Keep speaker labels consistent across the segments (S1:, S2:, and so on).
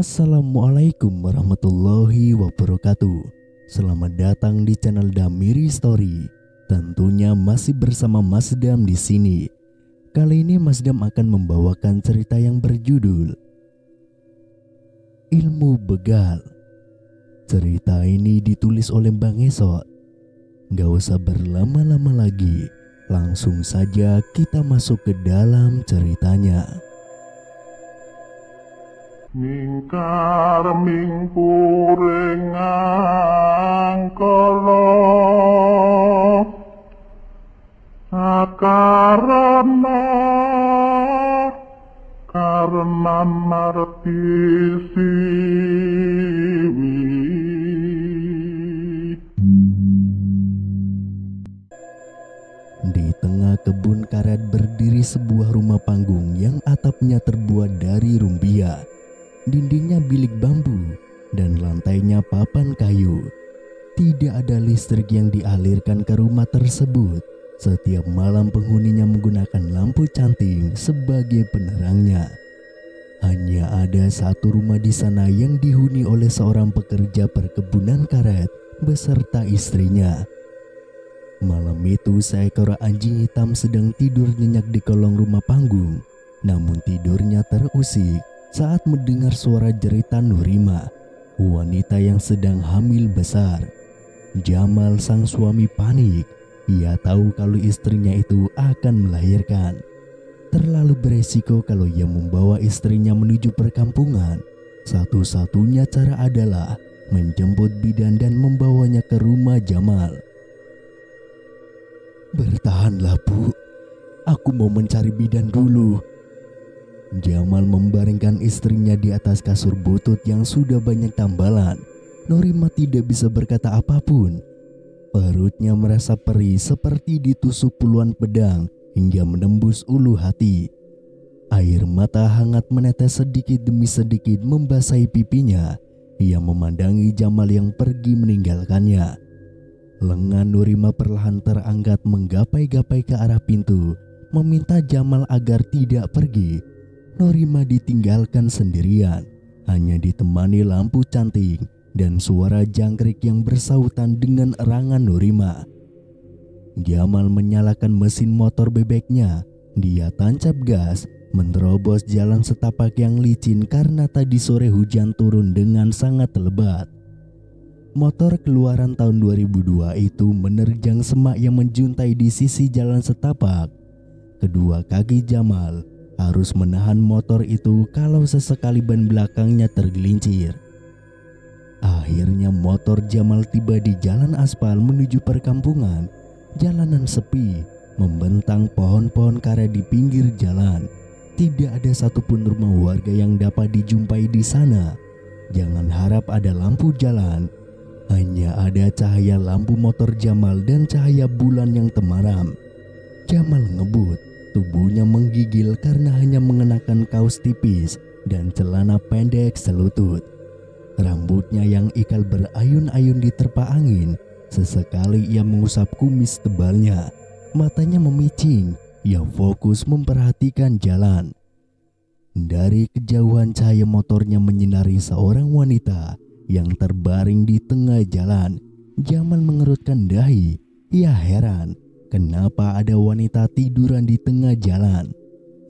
S1: Assalamualaikum warahmatullahi wabarakatuh. Selamat datang di channel Damiri Story. Tentunya masih bersama Mas Dam di sini. Kali ini Mas Dam akan membawakan cerita yang berjudul Ilmu Begal. Cerita ini ditulis oleh Bang Esot. Gak usah berlama-lama lagi, langsung saja kita masuk ke dalam ceritanya.
S2: Mingkar ming purengang kala karena marti siwi.
S1: Di tengah kebun karet berdiri sebuah rumah panggung yang atapnya terbuat dari rumbia. Dindingnya bilik bambu dan lantainya papan kayu. Tidak ada listrik yang dialirkan ke rumah tersebut. Setiap malam penghuninya menggunakan lampu canting sebagai penerangnya. Hanya ada satu rumah di sana yang dihuni oleh seorang pekerja perkebunan karet beserta istrinya. Malam itu seekor anjing hitam sedang tidur nyenyak di kolong rumah panggung. Namun tidurnya terusik saat mendengar suara jeritan Nurima, wanita yang sedang hamil besar. Jamal sang suami panik. Ia tahu kalau istrinya itu akan melahirkan. Terlalu beresiko kalau ia membawa istrinya menuju perkampungan. Satu-satunya cara adalah menjemput bidan dan membawanya ke rumah Jamal. "Bertahanlah, Bu. Aku mau mencari bidan dulu." Jamal membaringkan istrinya di atas kasur butut yang sudah banyak tambalan. Nurima tidak bisa berkata apapun. Perutnya merasa perih seperti ditusuk puluhan pedang hingga menembus ulu hati. Air mata hangat menetes sedikit demi sedikit membasahi pipinya. Ia memandangi Jamal yang pergi meninggalkannya. Lengan Nurima perlahan terangkat menggapai-gapai ke arah pintu, meminta Jamal agar tidak pergi. Nurima ditinggalkan sendirian, hanya ditemani lampu cantik dan suara jangkrik yang bersautan dengan erangan Nurima. Jamal menyalakan mesin motor bebeknya. Dia tancap gas, menerobos jalan setapak yang licin karena tadi sore hujan turun dengan sangat lebat. Motor keluaran tahun 2002 itu menerjang semak yang menjuntai di sisi jalan setapak. Kedua kaki Jamal harus menahan motor itu kalau sesekali ban belakangnya tergelincir. Akhirnya motor Jamal tiba di jalan aspal menuju perkampungan. Jalanan sepi, membentang pohon-pohon karet di pinggir jalan. Tidak ada satupun rumah warga yang dapat dijumpai di sana. Jangan harap ada lampu jalan. Hanya ada cahaya lampu motor Jamal dan cahaya bulan yang temaram. Jamal ngebut. Tubuhnya menggigil karena hanya mengenakan kaos tipis dan celana pendek selutut. Rambutnya yang ikal berayun-ayun diterpa angin. Sesekali ia mengusap kumis tebalnya. Matanya memicing. Ia fokus memperhatikan jalan. Dari kejauhan cahaya motornya menyinari seorang wanita yang terbaring di tengah jalan. Jamal mengerutkan dahi. Ia heran. Kenapa ada wanita tiduran di tengah jalan?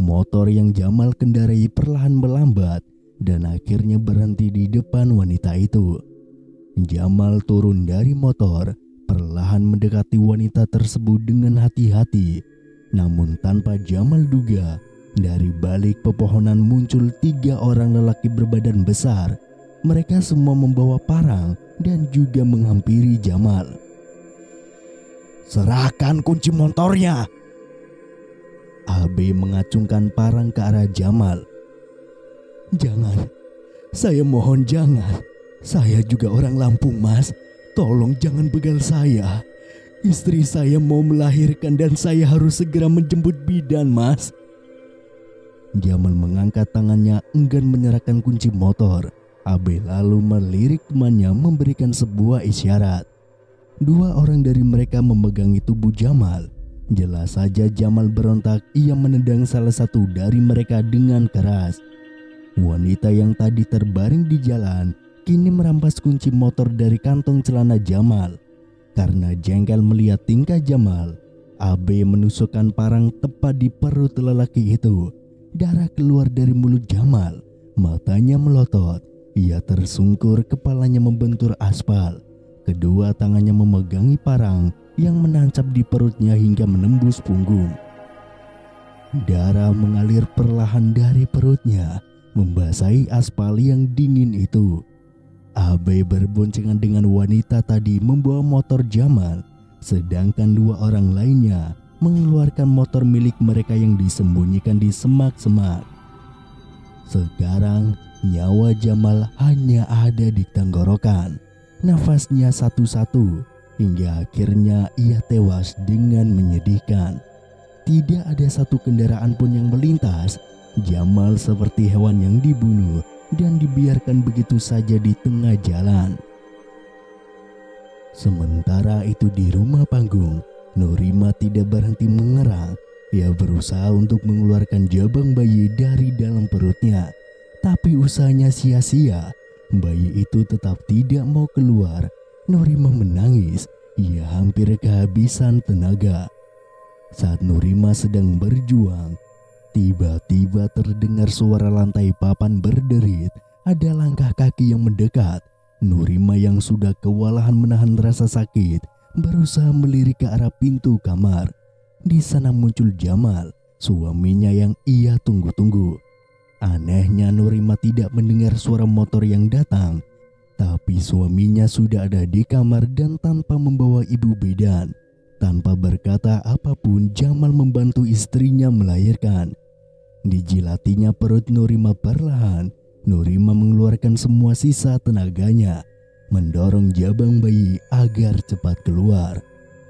S1: Motor yang Jamal kendarai perlahan melambat dan akhirnya berhenti di depan wanita itu. Jamal turun dari motor, perlahan mendekati wanita tersebut dengan hati-hati. Namun tanpa Jamal duga, dari balik pepohonan muncul 3 orang lelaki berbadan besar. Mereka semua membawa parang dan juga menghampiri Jamal. "Serahkan kunci motornya." AB mengacungkan parang ke arah Jamal. "Jangan, saya mohon jangan. Saya juga orang Lampung, Mas. Tolong jangan begal saya. Istri saya mau melahirkan dan saya harus segera menjemput bidan, Mas." Jamal mengangkat tangannya enggan menyerahkan kunci motor. AB lalu melirik temannya memberikan sebuah isyarat. 2 orang dari mereka memegangi tubuh Jamal. Jelas saja Jamal berontak. Ia menendang salah satu dari mereka dengan keras. Wanita yang tadi terbaring di jalan kini merampas kunci motor dari kantong celana Jamal. Karena jengkel melihat tingkah Jamal, AB menusukkan parang tepat di perut lelaki itu. Darah keluar dari mulut Jamal, matanya melotot. Ia tersungkur, kepalanya membentur aspal. Kedua tangannya memegangi parang yang menancap di perutnya hingga menembus punggung. Darah mengalir perlahan dari perutnya, membasahi aspal yang dingin itu. AB berboncengan dengan wanita tadi membawa motor Jamal, sedangkan dua orang lainnya mengeluarkan motor milik mereka yang disembunyikan di semak-semak. Sekarang nyawa Jamal hanya ada di tenggorokan, nafasnya satu-satu, hingga akhirnya ia tewas dengan menyedihkan. Tidak ada satu kendaraan pun yang melintas. Jamal seperti hewan yang dibunuh dan dibiarkan begitu saja di tengah jalan. Sementara itu di rumah panggung, Nurima tidak berhenti mengerang. Ia berusaha untuk mengeluarkan jabang bayi dari dalam perutnya, tapi usahanya sia-sia. Bayi itu tetap tidak mau keluar. Nurima menangis. Ia hampir kehabisan tenaga. Saat Nurima sedang berjuang, tiba-tiba terdengar suara lantai papan berderit. Ada langkah kaki yang mendekat. Nurima yang sudah kewalahan menahan rasa sakit berusaha melirik ke arah pintu kamar. Di sana muncul Jamal, suaminya yang ia tunggu-tunggu. Anehnya Nurima tidak mendengar suara motor yang datang, tapi suaminya sudah ada di kamar dan tanpa membawa ibu bedan. Tanpa berkata apapun, Jamal membantu istrinya melahirkan. Dijilatinya perut Nurima perlahan. Nurima mengeluarkan semua sisa tenaganya, mendorong jabang bayi agar cepat keluar.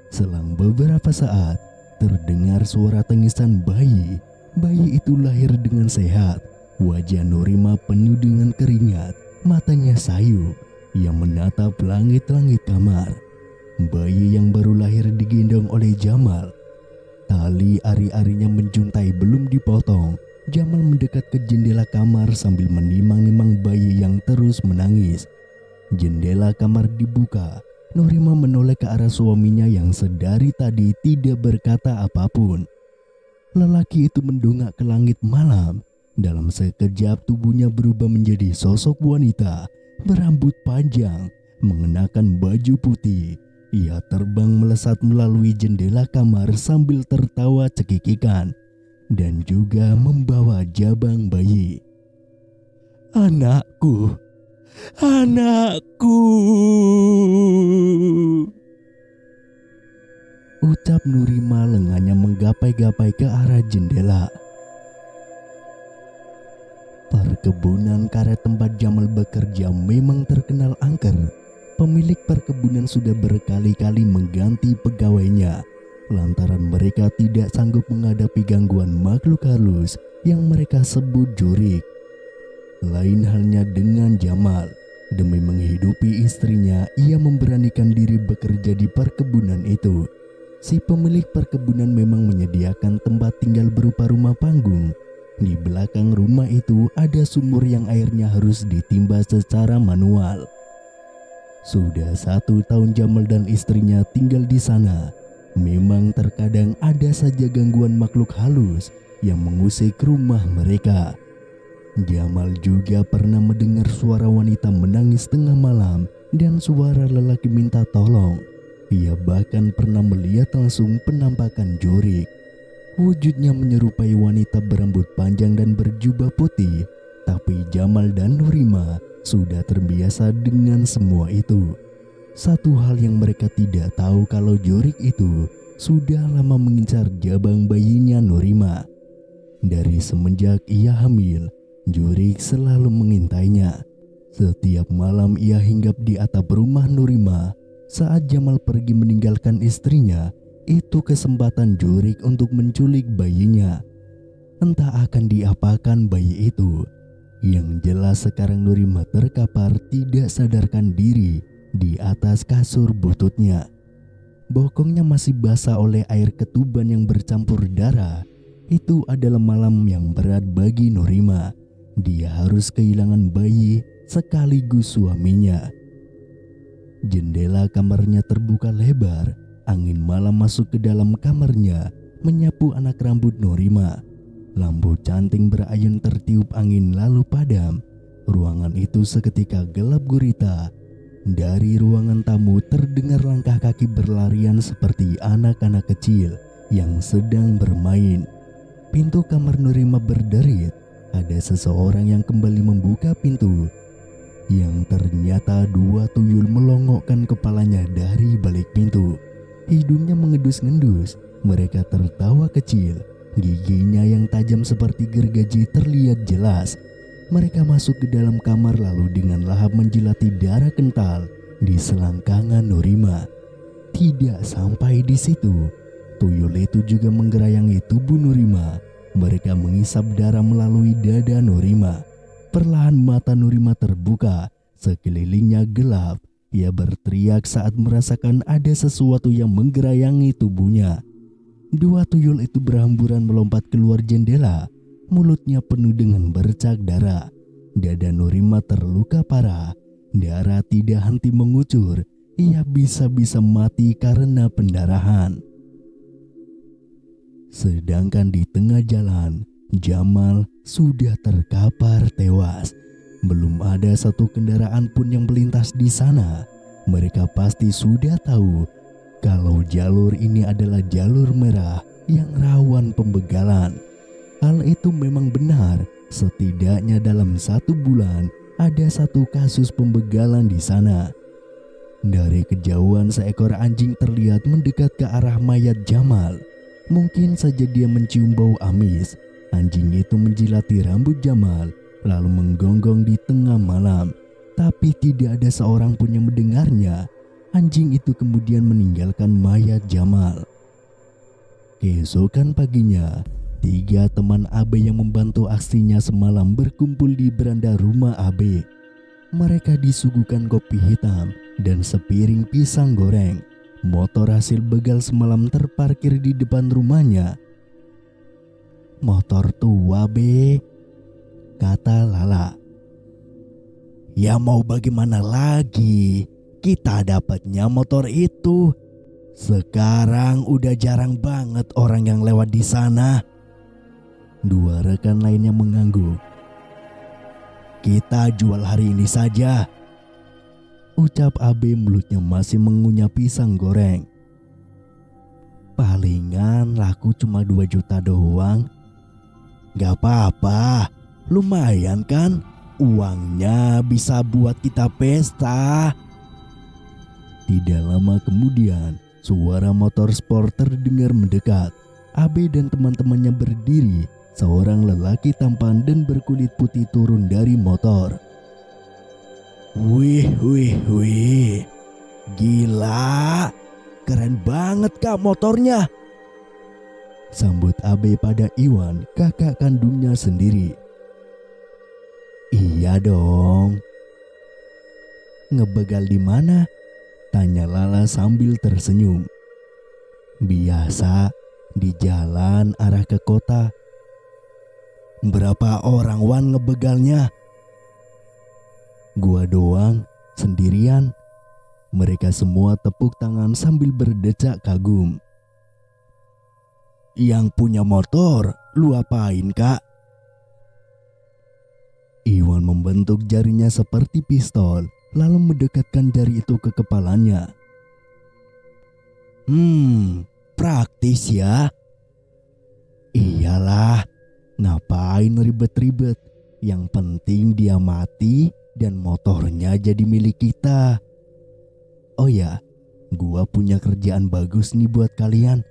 S1: Selang beberapa saat, terdengar suara tangisan bayi. Bayi itu lahir dengan sehat. Wajah Nurima penuh dengan keringat, matanya sayu. Ia menatap langit-langit kamar. Bayi yang baru lahir digendong oleh Jamal. Tali ari-arinya menjuntai belum dipotong. Jamal mendekat ke jendela kamar sambil menimang-nimang bayi yang terus menangis. Jendela kamar dibuka. Nurima menoleh ke arah suaminya yang sedari tadi tidak berkata apapun. Lelaki itu mendongak ke langit malam. Dalam sekejap tubuhnya berubah menjadi sosok wanita berambut panjang, mengenakan baju putih. Ia terbang melesat melalui jendela kamar sambil tertawa cekikikan dan juga membawa jabang bayi. "Anakku, anakku!" ucap Nurima, lengannya menggapai-gapai ke arah jendela. Perkebunan karet tempat Jamal bekerja memang terkenal angker. Pemilik perkebunan sudah berkali-kali mengganti pegawainya lantaran mereka tidak sanggup menghadapi gangguan makhluk halus yang mereka sebut jurik. Lain halnya dengan Jamal. Demi menghidupi istrinya, ia memberanikan diri bekerja di perkebunan itu. Si pemilik perkebunan memang menyediakan tempat tinggal berupa rumah panggung. Di belakang rumah itu ada sumur yang airnya harus ditimba secara manual. Sudah 1 tahun Jamal dan istrinya tinggal di sana. Memang terkadang ada saja gangguan makhluk halus yang mengusik rumah mereka. Jamal juga pernah mendengar suara wanita menangis tengah malam dan suara lelaki minta tolong. Ia bahkan pernah melihat langsung penampakan jurik. Wujudnya menyerupai wanita berambut panjang dan berjubah putih. Tapi Jamal dan Nurima sudah terbiasa dengan semua itu. Satu hal yang mereka tidak tahu kalau jurik itu sudah lama mengincar jabang bayinya Nurima. Dari semenjak ia hamil, jurik selalu mengintainya. Setiap malam ia hinggap di atap rumah Nurima. Saat Jamal pergi meninggalkan istrinya, itu kesempatan jurik untuk menculik bayinya. Entah akan diapakan bayi itu. Yang jelas sekarang Nurima terkapar tidak sadarkan diri di atas kasur bututnya. Bokongnya masih basah oleh air ketuban yang bercampur darah. Itu adalah malam yang berat bagi Nurima. Dia harus kehilangan bayi sekaligus suaminya. Jendela kamarnya terbuka lebar. Angin malam masuk ke dalam kamarnya, menyapu anak rambut Norima. Lampu canting berayun tertiup angin lalu padam. Ruangan itu seketika gelap gurita. Dari ruangan tamu terdengar langkah kaki berlarian seperti anak-anak kecil yang sedang bermain. Pintu kamar Norima berderit. Ada seseorang yang kembali membuka pintu. Yang ternyata dua tuyul melongokkan kepalanya dari balik pintu. Hidungnya mengedus-ngendus. Mereka tertawa kecil. Giginya yang tajam seperti gergaji terlihat jelas. Mereka masuk ke dalam kamar lalu dengan lahap menjilati darah kental di selangkangan Norima. Tidak sampai di situ, tuyul itu juga menggerayangi tubuh Norima. Mereka mengisap darah melalui dada Norima. Perlahan mata Norima terbuka, sekelilingnya gelap. Ia berteriak saat merasakan ada sesuatu yang menggerayangi tubuhnya. Dua tuyul itu berhamburan melompat keluar jendela. Mulutnya penuh dengan bercak darah. Dada Norima terluka parah. Darah tidak henti mengucur. Ia bisa-bisa mati karena pendarahan. Sedangkan di tengah jalan, Jamal sudah terkapar tewas. Belum ada satu kendaraan pun yang melintas di sana. Mereka pasti sudah tahu kalau jalur ini adalah jalur merah yang rawan pembegalan. Hal itu memang benar. Setidaknya dalam 1 bulan ada 1 kasus pembegalan di sana. Dari kejauhan seekor anjing terlihat mendekat ke arah mayat Jamal. Mungkin saja dia mencium bau amis. Anjing itu menjilati rambut Jamal lalu menggonggong di tengah malam. Tapi tidak ada seorang pun yang mendengarnya. Anjing itu kemudian meninggalkan mayat Jamal. Keesokan paginya, 3 teman Abe yang membantu aksinya semalam berkumpul di beranda rumah Abe. Mereka disuguhkan kopi hitam dan sepiring pisang goreng. Motor hasil begal semalam terparkir di depan rumahnya. "Motor tua, Be," kata Lala. "Ya mau bagaimana lagi? Kita dapatnya motor itu. Sekarang udah jarang banget orang yang lewat di sana." 2 rekan lainnya mengangguk. "Kita jual hari ini saja," ucap Abe mulutnya masih mengunyah pisang goreng. "Palingan laku cuma 2 juta doang." "Gak apa-apa, lumayan kan? Uangnya bisa buat kita pesta." Tidak lama kemudian, suara motor sport terdengar mendekat. Abe dan teman-temannya berdiri. Seorang lelaki tampan dan berkulit putih turun dari motor. Wih, gila, keren banget kak motornya," sambut Abe pada Iwan, kakak kandungnya sendiri. "Iya dong." "Ngebegal di mana?" tanya Lala sambil tersenyum. "Biasa, di jalan arah ke kota." "Berapa orang Wan ngebegalnya?" "Gua doang, sendirian." Mereka semua tepuk tangan sambil berdecak kagum. "Yang punya motor, lu apain kak?" Iwan membentuk jarinya seperti pistol, lalu mendekatkan jari itu ke kepalanya. Praktis ya." "Iyalah, ngapain ribet-ribet? Yang penting dia mati dan motornya jadi milik kita. Oh ya, gua punya kerjaan bagus nih buat kalian."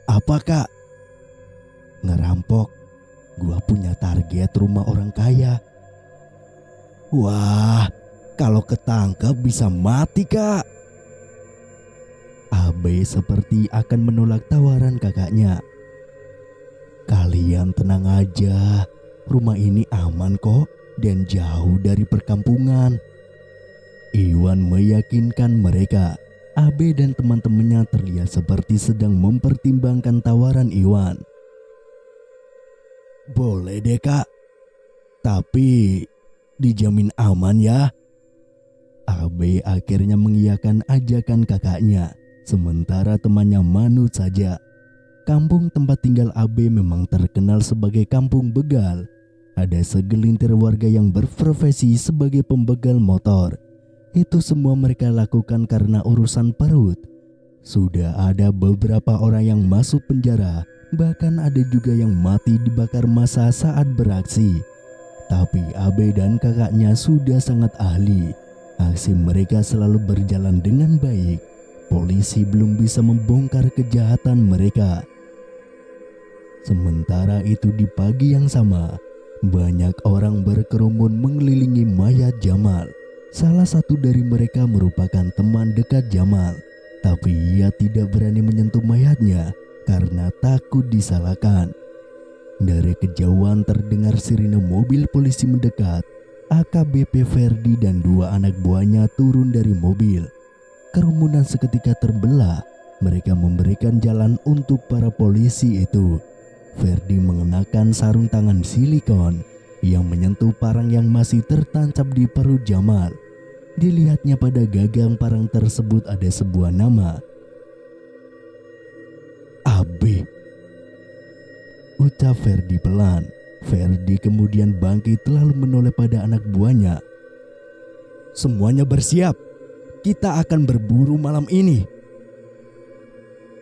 S1: "Apa kak?" "Ngerampok. Gua punya target rumah orang kaya." "Wah, kalau ketangkep bisa mati kak." Abe seperti akan menolak tawaran kakaknya. "Kalian tenang aja, rumah ini aman kok dan jauh dari perkampungan." Iwan meyakinkan mereka. Abe dan teman-temannya terlihat seperti sedang mempertimbangkan tawaran Iwan. "Boleh deh kak, Tapi dijamin aman ya. Abe akhirnya mengiyakan ajakan kakaknya, sementara temannya manut saja. Kampung tempat tinggal Abe memang terkenal sebagai kampung begal. Ada segelintir warga yang berprofesi sebagai pembegal motor. Itu semua mereka lakukan karena urusan perut. Sudah ada beberapa orang yang masuk penjara, bahkan ada juga yang mati dibakar massa saat beraksi. Tapi Abe dan kakaknya sudah sangat ahli. Aksi mereka selalu berjalan dengan baik. Polisi belum bisa membongkar kejahatan mereka. Sementara itu di pagi yang sama, banyak orang berkerumun mengelilingi mayat Jamal. Salah satu dari mereka merupakan teman dekat Jamal. Tapi ia tidak berani menyentuh mayatnya karena takut disalahkan. Dari kejauhan terdengar sirine mobil polisi mendekat. AKBP Ferdi dan dua anak buahnya turun dari mobil. Kerumunan seketika terbelah. Mereka memberikan jalan untuk para polisi itu. Ferdi mengenakan sarung tangan silikon yang menyentuh parang yang masih tertancap di perut Jamal. Dilihatnya pada gagang parang tersebut ada sebuah nama. Abe, ucap Ferdi pelan. Ferdi kemudian bangkit lalu menoleh pada anak buahnya. Semuanya bersiap, kita akan berburu malam ini,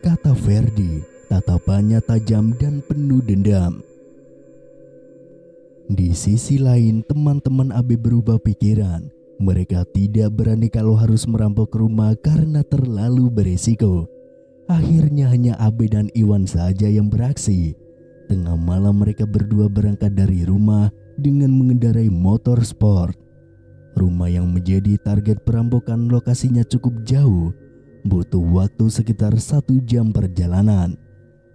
S1: kata Ferdi. Tatapannya tajam dan penuh dendam. Di sisi lain, teman-teman Abe berubah pikiran. Mereka tidak berani kalau harus merampok rumah karena terlalu beresiko. Akhirnya hanya Abe dan Iwan saja yang beraksi. Tengah malam mereka berdua berangkat dari rumah dengan mengendarai motor sport. Rumah yang menjadi target perampokan lokasinya cukup jauh. Butuh waktu sekitar 1 jam perjalanan.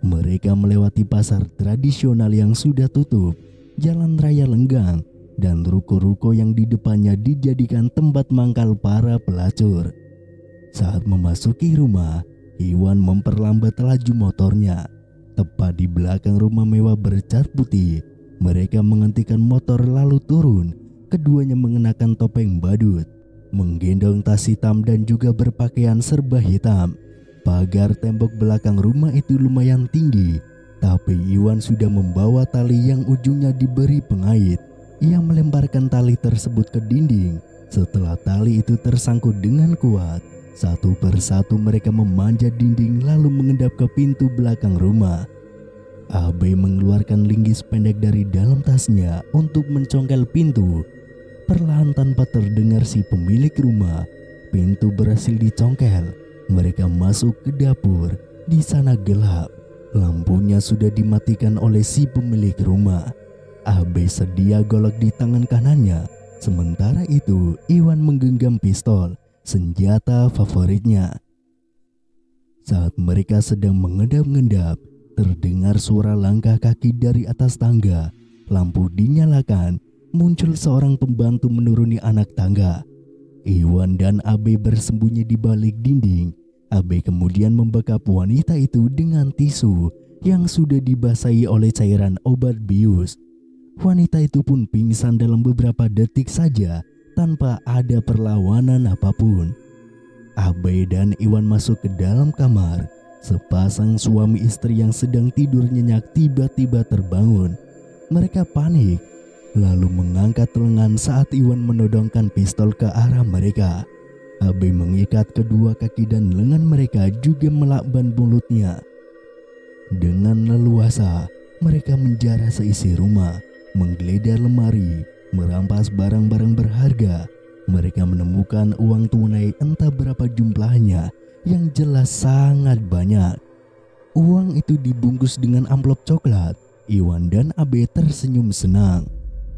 S1: Mereka melewati pasar tradisional yang sudah tutup, jalan raya lenggang, dan ruko-ruko yang di depannya dijadikan tempat mangkal para pelacur. Saat memasuki rumah, Iwan memperlambat laju motornya. Tepat di belakang rumah mewah bercat putih, mereka menghentikan motor lalu turun. Keduanya mengenakan topeng badut, menggendong tas hitam dan juga berpakaian serba hitam. Pagar tembok belakang rumah itu lumayan tinggi, tapi Iwan sudah membawa tali yang ujungnya diberi pengait. Ia melemparkan tali tersebut ke dinding. Setelah tali itu tersangkut dengan kuat, satu persatu mereka memanjat dinding lalu mengendap ke pintu belakang rumah. Abe mengeluarkan linggis pendek dari dalam tasnya untuk mencongkel pintu. Perlahan tanpa terdengar si pemilik rumah, pintu berhasil dicongkel. Mereka masuk ke dapur. Di sana gelap. Lampunya sudah dimatikan oleh si pemilik rumah. Abe sedia golok di tangan kanannya. Sementara itu, Iwan menggenggam pistol, senjata favoritnya. Saat mereka sedang mengendap-endap, terdengar suara langkah kaki dari atas tangga. Lampu dinyalakan. Muncul seorang pembantu menuruni anak tangga. Iwan dan Abe bersembunyi di balik dinding. Abe kemudian membekap wanita itu dengan tisu yang sudah dibasahi oleh cairan obat bius. Wanita itu pun pingsan dalam beberapa detik saja tanpa ada perlawanan apapun. Abe dan Iwan masuk ke dalam kamar. Sepasang suami istri yang sedang tidur nyenyak tiba-tiba terbangun. Mereka panik, lalu mengangkat lengan saat Iwan menodongkan pistol ke arah mereka. Abe mengikat kedua kaki dan lengan mereka juga melakban mulutnya. Dengan leluasa, mereka menjarah seisi rumah, menggeledah lemari, merampas barang-barang berharga. Mereka menemukan uang tunai entah berapa jumlahnya, yang jelas sangat banyak. Uang itu dibungkus dengan amplop coklat. Iwan dan Abe tersenyum senang.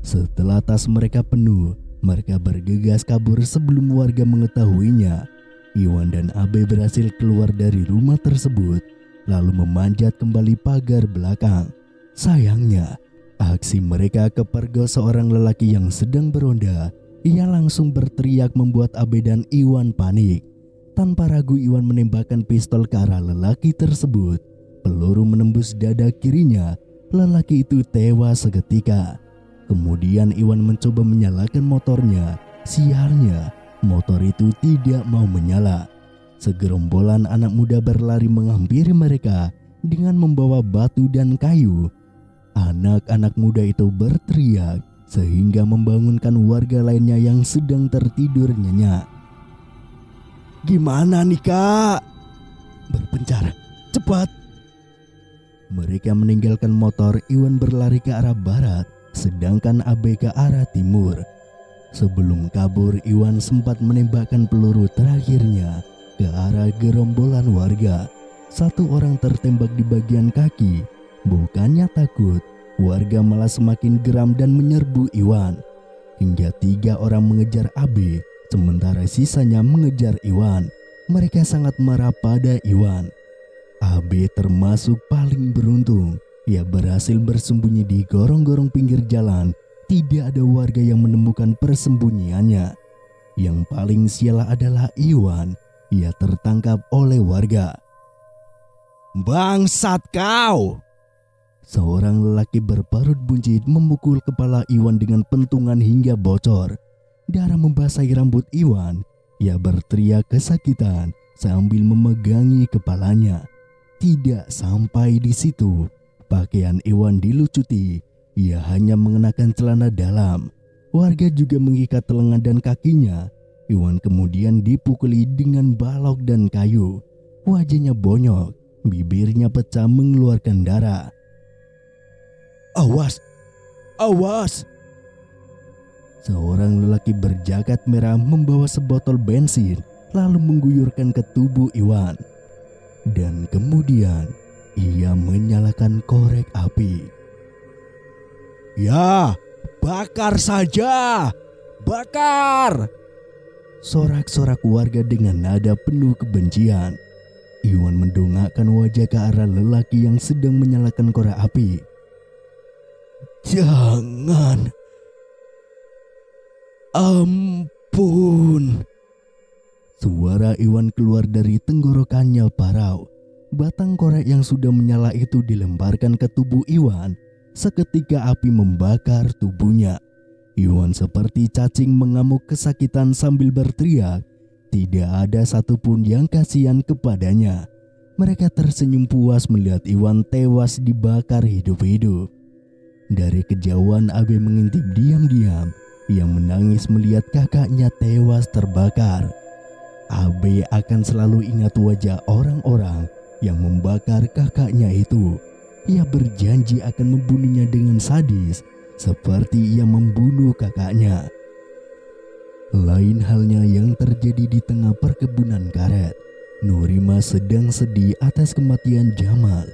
S1: Setelah tas mereka penuh, mereka bergegas kabur sebelum warga mengetahuinya. Iwan dan Abe berhasil keluar dari rumah tersebut, lalu memanjat kembali pagar belakang. Sayangnya, aksi mereka kepergok seorang lelaki yang sedang beronda. Ia langsung berteriak membuat Abe dan Iwan panik. Tanpa ragu Iwan menembakkan pistol ke arah lelaki tersebut. Peluru menembus dada kirinya. Lelaki itu tewas seketika. Kemudian Iwan mencoba menyalakan motornya. Sialnya, motor itu tidak mau menyala. Segerombolan anak muda berlari menghampiri mereka dengan membawa batu dan kayu. Anak-anak muda itu berteriak sehingga membangunkan warga lainnya yang sedang tertidur nyenyak. "Gimana nih, Kak?" "Berpencar, cepat!" Mereka meninggalkan motor. Iwan berlari ke arah barat, sedangkan Abe ke arah timur. Sebelum kabur, Iwan sempat menembakkan peluru terakhirnya ke arah gerombolan warga. Satu orang tertembak di bagian kaki. Bukannya takut, warga malah semakin geram dan menyerbu Iwan. Hingga 3 orang mengejar Abe, sementara sisanya mengejar Iwan. Mereka sangat marah pada Iwan. Abe termasuk paling beruntung. Ia berhasil bersembunyi di gorong-gorong pinggir jalan. Tidak ada warga yang menemukan persembunyiannya. Yang paling sial adalah Iwan. Ia tertangkap oleh warga. "Bangsat kau!" Seorang lelaki berparut buncit memukul kepala Iwan dengan pentungan hingga bocor. Darah membasahi rambut Iwan. Ia berteriak kesakitan sambil memegangi kepalanya. Tidak sampai di situ, pakaian Iwan dilucuti. Ia hanya mengenakan celana dalam. Warga juga mengikat lengan dan kakinya. Iwan kemudian dipukuli dengan balok dan kayu. Wajahnya bonyok, bibirnya pecah mengeluarkan darah. "Awas! Awas!" Seorang lelaki berjaket merah membawa sebotol bensin lalu mengguyurkan ke tubuh Iwan. Dan kemudian ia menyalakan korek api. "Ya, bakar saja! Bakar!" Sorak-sorak warga dengan nada penuh kebencian. Iwan mendongakkan wajah ke arah lelaki yang sedang menyalakan korek api. "Jangan! Ampun!" Suara Iwan keluar dari tenggorokannya parau. Batang korek yang sudah menyala itu dilemparkan ke tubuh Iwan. Seketika api membakar tubuhnya. Iwan seperti cacing mengamuk kesakitan sambil berteriak. Tidak ada satupun yang kasihan kepadanya. Mereka tersenyum puas melihat Iwan tewas dibakar hidup-hidup. Dari kejauhan Abe mengintip diam-diam. Ia menangis melihat kakaknya tewas terbakar. Abe akan selalu ingat wajah orang-orang yang membakar kakaknya itu. Ia berjanji akan membunuhnya dengan sadis, seperti ia membunuh kakaknya. Lain halnya yang terjadi di tengah perkebunan karet. Nurima sedang sedih atas kematian Jamal.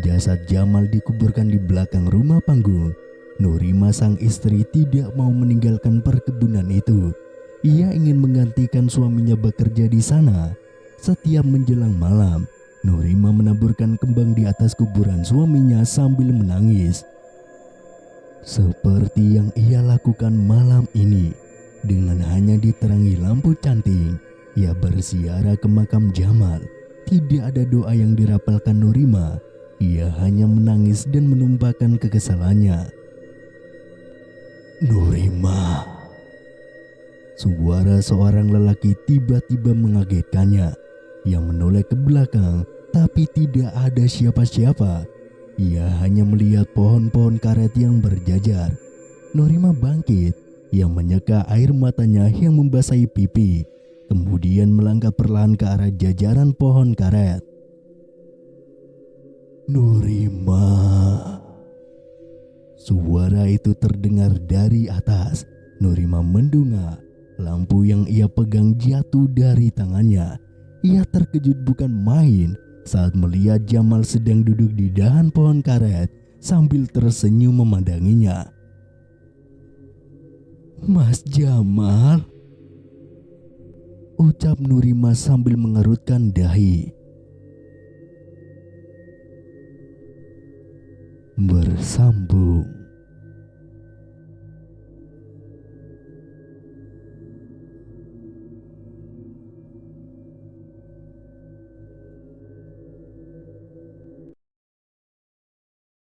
S1: Jasad Jamal dikuburkan di belakang rumah panggung. Nurima sang istri tidak mau meninggalkan perkebunan itu. Ia ingin menggantikan suaminya bekerja di sana. Setiap menjelang malam, Nurima menaburkan kembang di atas kuburan suaminya sambil menangis. Seperti yang ia lakukan malam ini, dengan hanya diterangi lampu canting, ia berziarah ke makam Jamal. Tidak ada doa yang dirapalkan Nurima. Ia hanya menangis dan menumpahkan kekesalannya. "Nurima!" Suara seorang lelaki tiba-tiba mengagetkannya. Ia menoleh ke belakang, tapi tidak ada siapa-siapa. Ia hanya melihat pohon-pohon karet yang berjajar. Nurima bangkit. Ia menyeka air matanya yang membasahi pipi. Kemudian melangkah perlahan ke arah jajaran pohon karet. "Nurima!" Suara itu terdengar dari atas. Nurima mendongak. Lampu yang ia pegang jatuh dari tangannya. Ia terkejut bukan main saat melihat Jamal sedang duduk di dahan pohon karet sambil tersenyum memandanginya. "Mas Jamal," ucap Nurima sambil mengerutkan dahi. Bersambung.